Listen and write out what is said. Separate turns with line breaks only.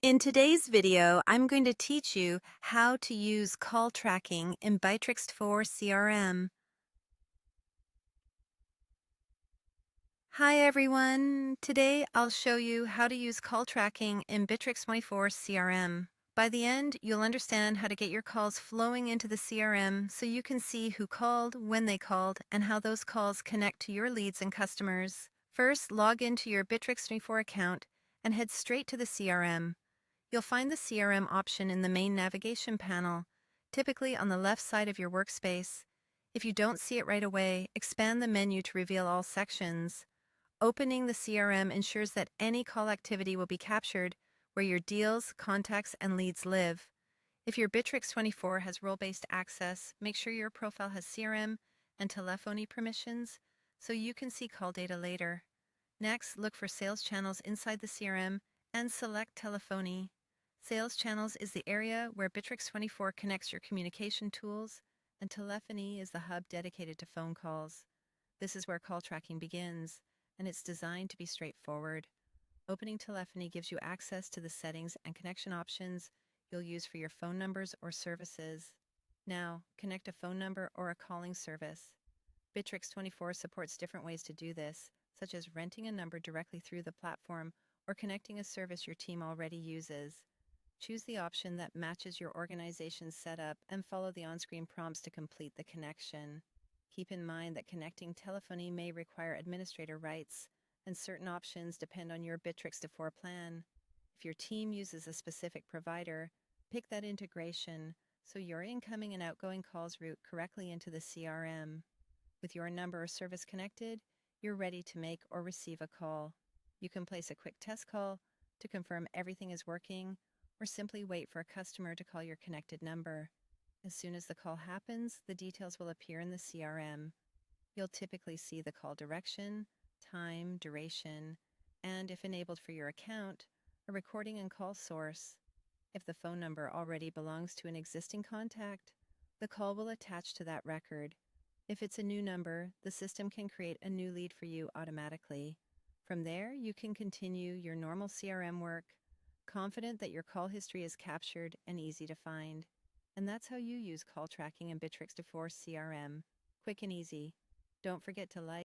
In today's video, I'm going to teach you how to use call tracking in Bitrix24 CRM. Hi everyone! Today I'll show you how to use call tracking in Bitrix24 CRM. By the end, you'll understand how to get your calls flowing into the CRM so you can see who called, when they called, and how those calls connect to your leads and customers. First, log into your Bitrix24 account and head straight to the CRM. You'll find the CRM option in the main navigation panel, typically on the left side of your workspace. If you don't see it right away, expand the menu to reveal all sections. Opening the CRM ensures that any call activity will be captured where your deals, contacts, and leads live. If your Bitrix24 has role-based access, make sure your profile has CRM and telephony permissions so you can see call data later. Next, look for sales channels inside the CRM and select telephony. Sales channels is the area where Bitrix24 connects your communication tools, and telephony is the hub dedicated to phone calls. This is where call tracking begins, and it's designed to be straightforward. Opening telephony gives you access to the settings and connection options you'll use for your phone numbers or services. Now, connect a phone number or a calling service. Bitrix24 supports different ways to do this, such as renting a number directly through the platform or connecting a service your team already uses. Choose the option that matches your organization's setup and follow the on-screen prompts to complete the connection. Keep in mind that connecting telephony may require administrator rights, and certain options depend on your Bitrix24 plan. If your team uses a specific provider, pick that integration so your incoming and outgoing calls route correctly into the CRM. With your number or service connected, you're ready to make or receive a call. You can place a quick test call to confirm everything is working, or simply wait for a customer to call your connected number. As soon as the call happens, the details will appear in the CRM. You'll typically see the call direction, time, duration, and, if enabled for your account, a recording and call source. If the phone number already belongs to an existing contact, the call will attach to that record. If it's a new number, the system can create a new lead for you automatically. From there, you can continue your normal CRM work, confident that your call history is captured and easy to find. And that's how you use call tracking in Bitrix24 CRM. Quick and easy. Don't forget to like,